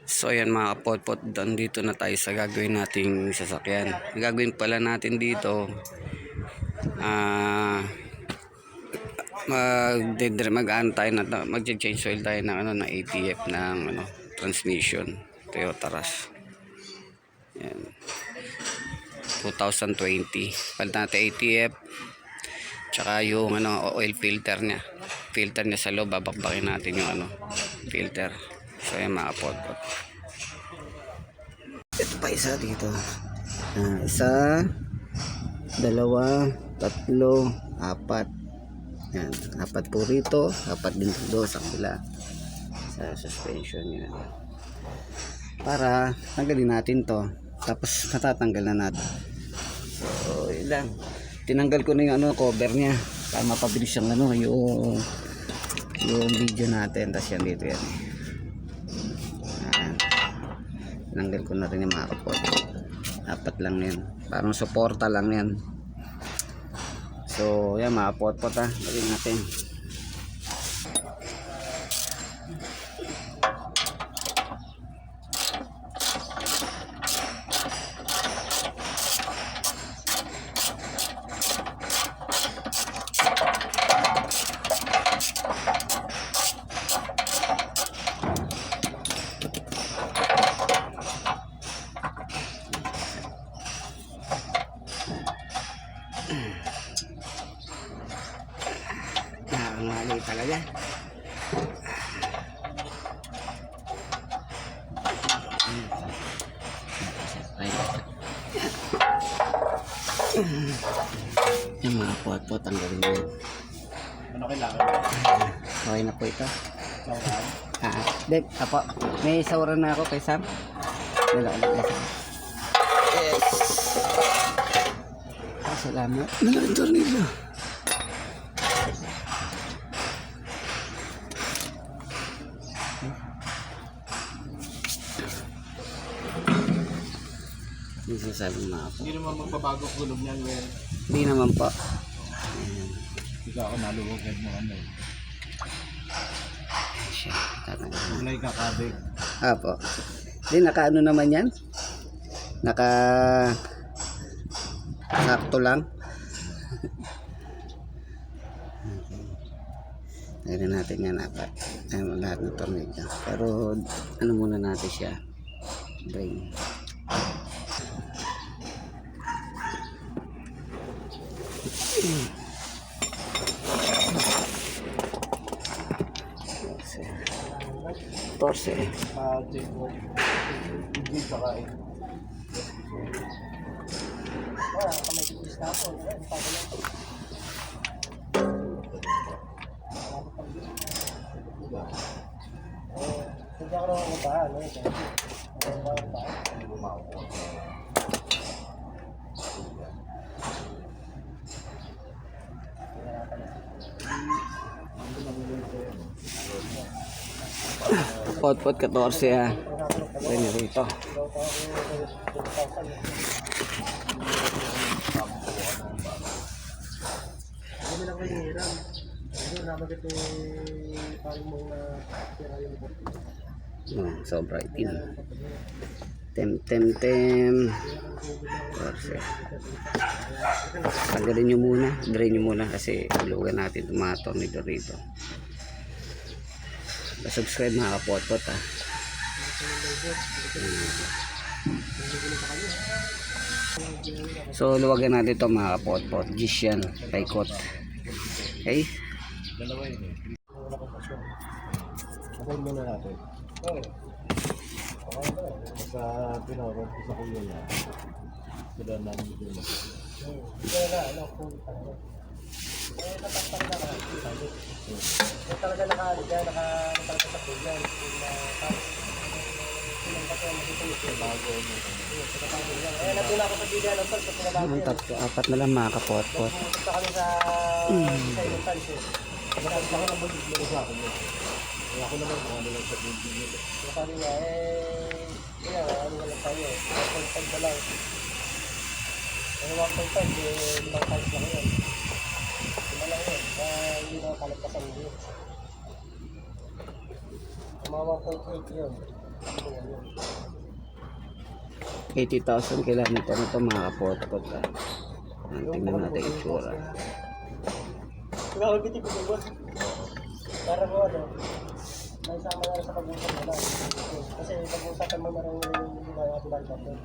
So ayan mga kapotpot, dito na tayo sa gagawin nating sasakyan. Ang gagawin pala natin dito, mag-ano tayo na mag-change oil tayo ng ng ATF ng transmission Toyota Rush. Ayan. 2020. Palit natin ATF tsaka yung oil filter niya. Filter niya sa loob, babakbakin natin yung filter. So ayan mga kapotpot. Ito pa isa dito. Isa, dalawa, tatlo, apat. Yan, apat po rito, apat din doon sa kabila. Sa suspension yan. Para tanggalin natin to. Tapos natatanggal na natin. So, yun lang. Tinanggal ko na yung cover niya para mapabilis yung yung video natin. Tapos yan dito yan. Tinanggal ko na rin yung mga kapot. Apat lang yan. Parang suporta lang yan. So, yan mga pot-pot gawin natin. Nakakangali talaga. Yung mga pot-pot ang gawin mo. Ano kailangan? Okay na po ito. Sauran? Deb, apo. May sauran na ako kay Sam. Wala ulit. Yes. Salamat. Malaking tornilyo. Yung sasabi mga po. Hindi naman magbabago ang gulong niyan, Wen. Hindi naman po. Hindi ako naluwagad mo Siya, tatanggal. Kulay ka, kabig. Apo. Hindi, naka naman yan? Naka sakto lang. Lagyan natin yan apat. Ayun, lahat ng tornilyo. Pero muna natin siya. Bring. Torse. Check mo. Hindi pa kain. Kamay tipis na ako. Hindi ako naman mabahan. Pot-pot 14 Ganyan rito. Hindi lang kayo hiram. Hindi naman ito parang mga tira yung Sobra itim. Tem. 14. Tanggalin nyo muna. Drain nyo muna kasi hulugan natin itong mga tornilyo rito. Subscribe mga kapot-pot So luwagan natin ito mga kapot-pot. Gis yan. Paikot. Okay. dalawa yun eh. Kapag muna natin. Oo. Okay ba? Sa pinawag ko sa kuya niya. Sila namin dito na. Kaya na, kung nataktak na ka. Kung talaga nakaliga, nakaliga sa kuya. Kung kasi makikita yung bago mo. Eh, natuna ako sa bigyan ng salt sa pinabago yan. Apat na lang mga kapot-pot. Pumunta kami sa yung tansi. Marami ako ng bulig mo sa akin. Ako naman kung ano lang sa building nila. Sabi niya, ano lang tayo. 1.5 na lang. Ano 1.5, limang times lang yun. Lima lang yun. Hindi na kalagpasan yun. Mga 1.8 yun. 80,000 kilometer na ito mga kapot-pot. Tingnan natin yung itsura. Ikaw, bitin ko ba? Para mo ano, may sama na sa pag-usap mo lang. Kasi pag-usapan mo marang yung mga pinagkat doon.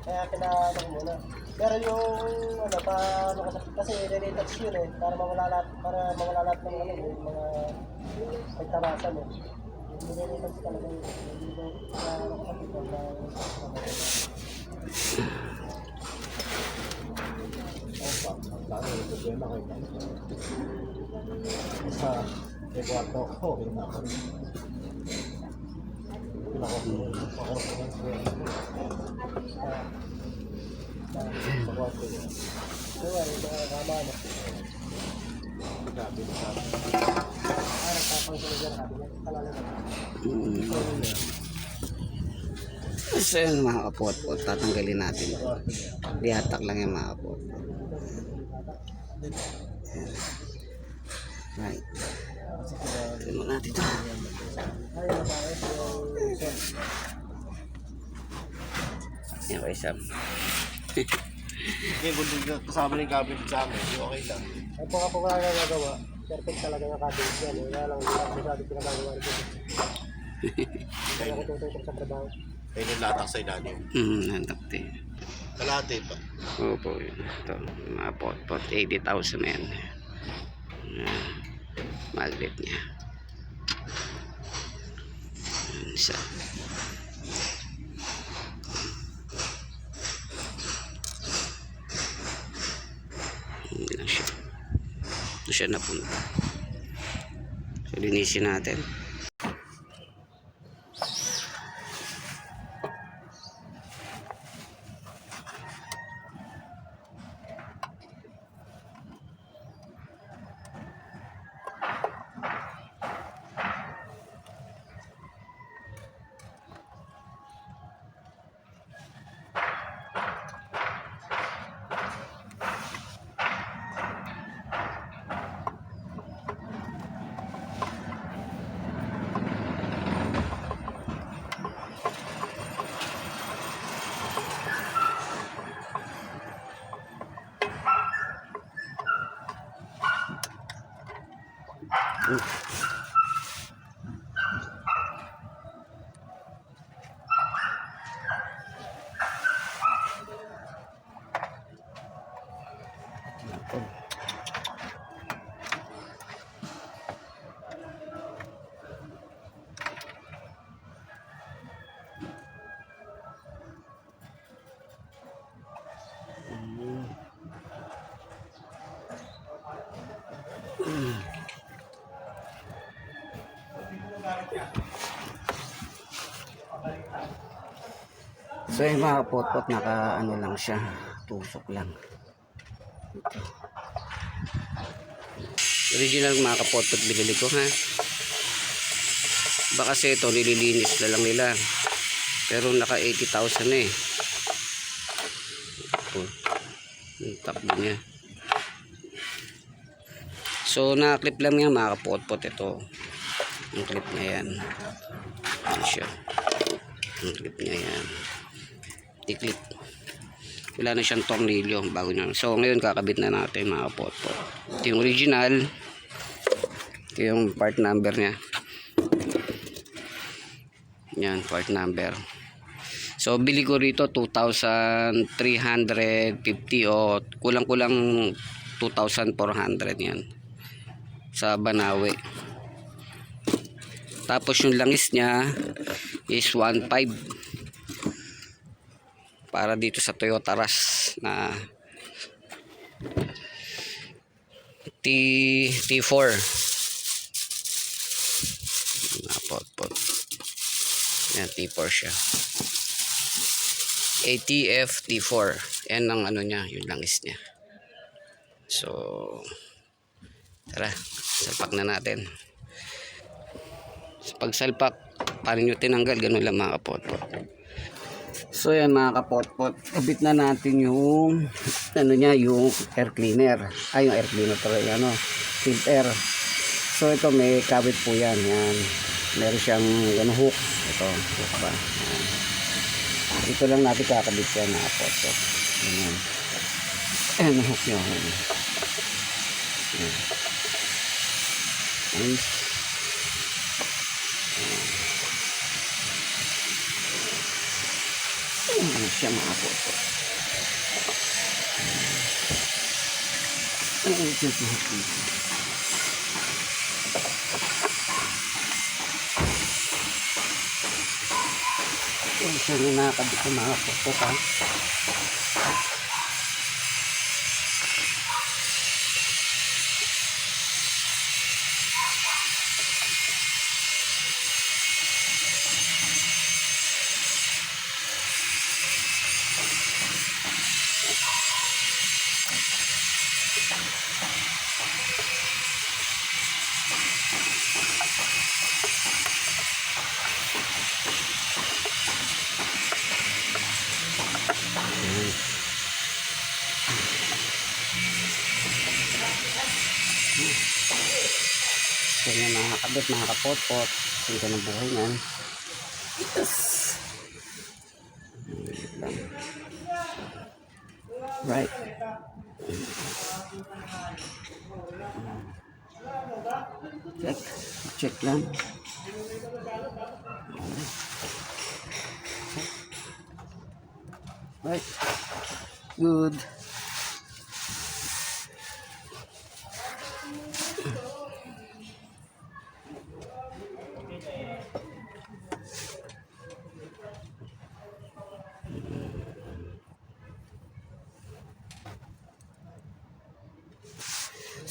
Kaya pinanong muna. Pero yung ano, paano kasi re-retouch yun eh, para mawala lahat ng ano, yung mga pagtarasan eh. Yung re-retouch talaga yun. Sa kwarto ko, So yun mga kapot-pot, tatanggalin natin ito. Dihatak lang yung mga kapot-pot. Right. Tignan natin ito. Yan ko isang. okay, kung kasama na yung cabinet sa amin, okay lang. Ay po kapag wala na nagawa, perfect talaga yung cabinet yan. Kaya lang, hindi ako masyado pinagagawa rin. Kaya ako tututok sa trabaho. Kaya yung latak sa ilalim. Nantakti. Kalate pa. Opo, ito. Mga pot-pot, 80,000 na yan. Magnet niya. Isa. Hindi lang siya. Ito siya napunta. So, linisin natin. So yung mga pot-pot naka ano lang siya, tusok lang. Ito. Original mga kapot-pot binili ko ha. Baka kasi ito nililinis na lang nila. Pero naka 80,000 na eh. Ito. Yung takbo niya. So na-clip lang yan mga kapot-pot ito. Yung clip na yan. Ano siya. Yung clip niya yan. I-clip. Wala na siyang tornilyo bago niya. So ngayon kakabit na natin mga kapot-pot. Ito yung original. Ito yung part number niya. Yan, part number. So bili ko rito 2,350 o kulang-kulang 2,400 yan sa Banawe. Tapos yung langis niya is 1.5 para dito sa Toyota Rush na T4. Pot-pot. Yan, T4 siya. ATF T4. Yan ang ano niya, yung langis niya. So, tara, salpak na natin. Sa pagsalpak, paano nyo tinanggal, ganun lang mga kapot-pot. So yan mga kapot-pot, kabit na natin yung ano niya, yung air cleaner. Ay, yung air cleaner pala, ano, filter. So ito may kabit po yan, yan. Meron siyang hook. Ito, hook pa. Ayan. Ito lang natin kakabit yan na po. So, ayan. Ayan ang hook nyo. Ayan. Nice. Ayan siya mga po. Ayan siya sa hook nyo. Ayan siya na nakakabit ng mga po pa. So yung mga kabit, mga kapot-pot, ito ng buhay yan. Yes. Right. Check lang. Right. Good.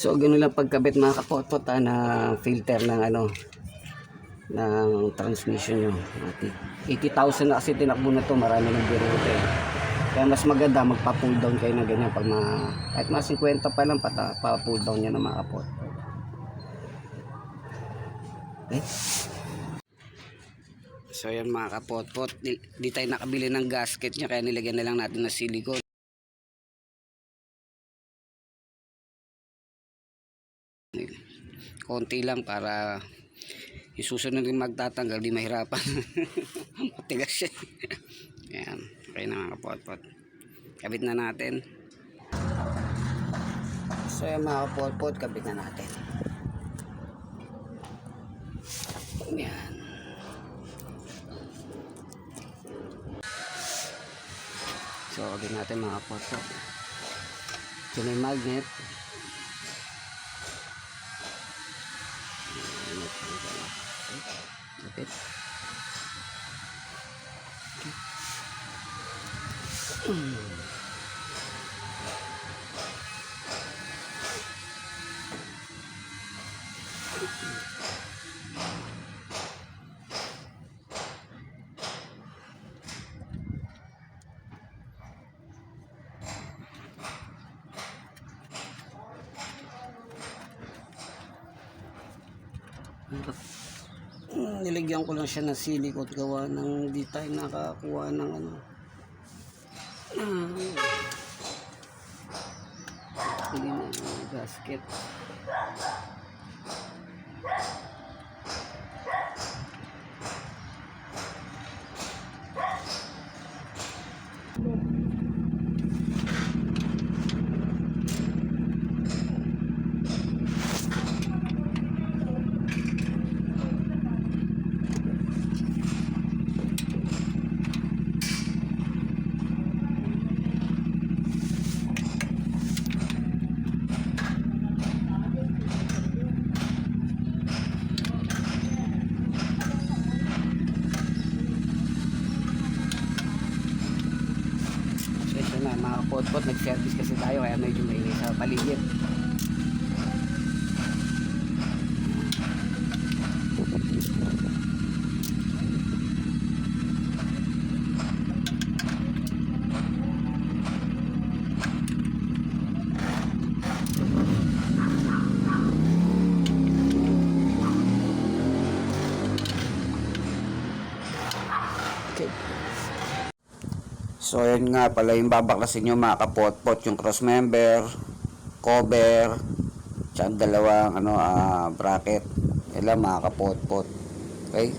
So ganoon lang pagkabit mga kapot-pot na filter ng ng transmission nyo. 80,000 na kasi tinakbo na to, marami ng birote. Kaya mas maganda magpa-pull down kayo ng ganyan pag kahit mga 50 pa lang pa-pull down nyo ng mga kapot. Okay? So yan mga kapot-pot, di tayo nakabili ng gasket nya kaya nilagyan na lang natin ng silicone. Konti lang para yung susunod yung magtatanggal di mahirapan. Matigas siya. Ayan, okay na mga kapot-pot, kabit na natin. So yan mga kapot-pot, kabit na natin. Ayan. So kabit natin mga kapot-pot. Ito na yung magnet. Lapit. Nilagyan ko lang siya ng silicone gawa ng di tayo nakakuha ng pili na gasket. Mga kapot-pot, nag-service kasi tayo kaya medyo maingay sa paligid. Okay. So yun nga pala yung babaklasin nyo mga kapot-pot, yung cross member, cover, tsaka dalawang bracket. Yan lang mga kapot-pot. Okay?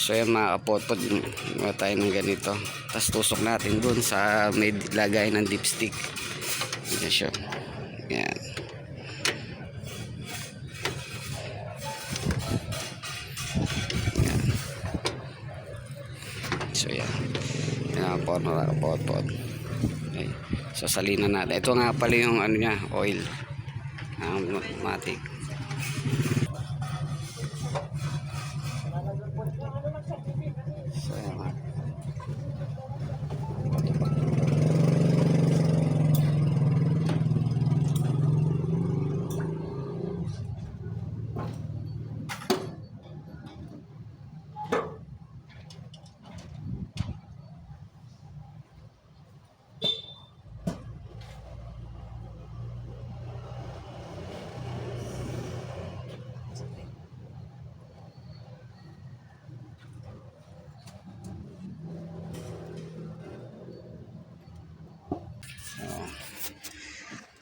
So yan mga kapotpot, gawa tayo ng ganito. Tapos tusok natin dun sa may lagay ng dipstick. Yan siya. Yan. Yan. So yan. Yan mga kapotpot. Okay. So salinan natin. Ito nga pala yung ano niya, oil. Matic. So yan mga.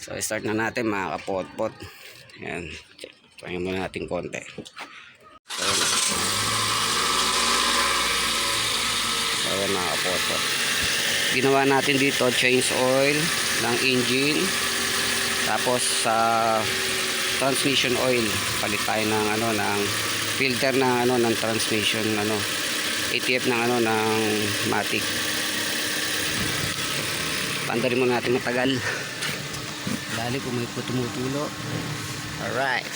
So start na natin mga kapotpot. Yan. Try muna natin konti. So yan mga kapotpot. Ginawa natin dito change oil ng engine. Tapos sa transmission oil palit tayo ng ano ng filter ng ano ng transmission ano ATF ng ano ng Matic. Pandarin mo natin matagal. Dali kung may tumutulo. Alright.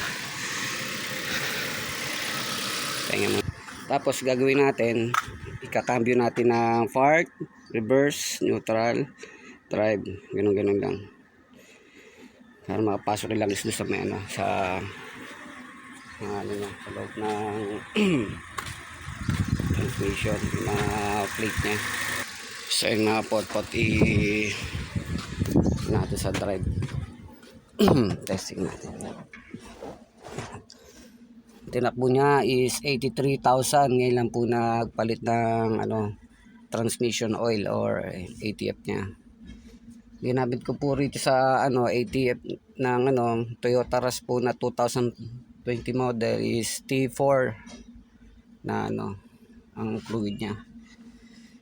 Tingnan mo. Tapos gagawin natin, ikakambyo natin ng park, reverse, neutral, drive. Ganun lang. Para makapasok lang is sa may ano, sa ano niya, sa loob ng transmission, yung mga plate niya. So yung mga pot-pot natin sa drive. Testing natin. Tinakbo niya is 83,000. Ngayon lang po nagpalit ng ano transmission oil or ATF niya. Ginamit ko po rito sa ano ATF ng ano Toyota Rush po na 2020 model is T4 na ano ang fluid niya.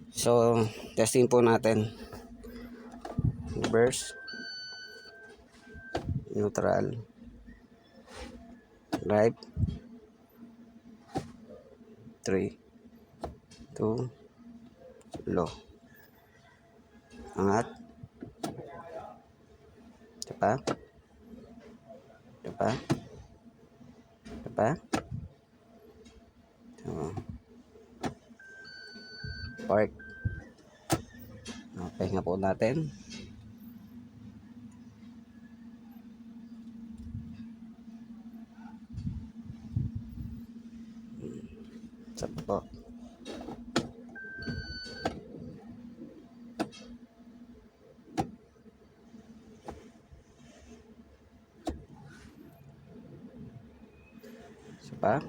So testing po natin. Reverse, neutral, drive, 3, 2, low, angat, diba, park. Okay nga po natin. Sa po. Pa.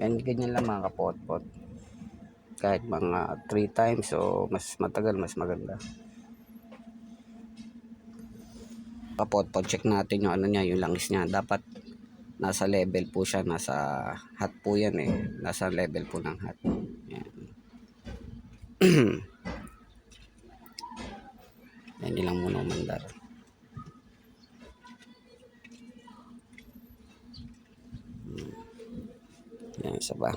Ganyan lang mga kapot-pot. Kahit mga 3 times o mas matagal, mas maganda. Kapot-pot, check natin yung ano niya, yung langis niya. Dapat nasa level po siya, nasa hot po yan eh. Nasa level po ng hot. Yan. color. Yan, isa ba?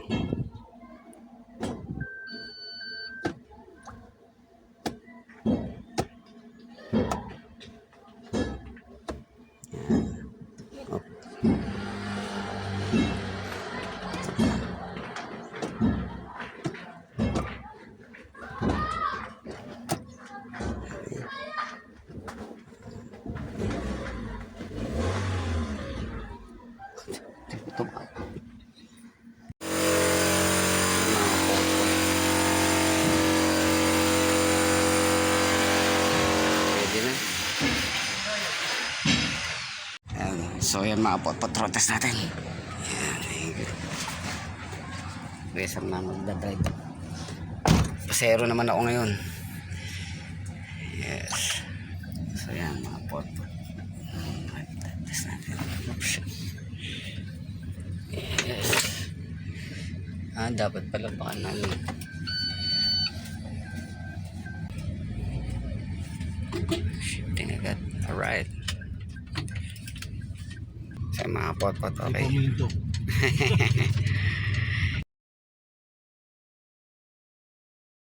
Ito ba? Pwede na. Ayan. So yan mga pot-pot-rotas natin. Ayan. Besang na magdadrive. Pasero naman ako ngayon. Yes. So yan mga pot-pot. Rotas natin. Oops. Yes. Dapat pala baka namin. Shifting agad. Alright. Sa mga pot-pot, okay.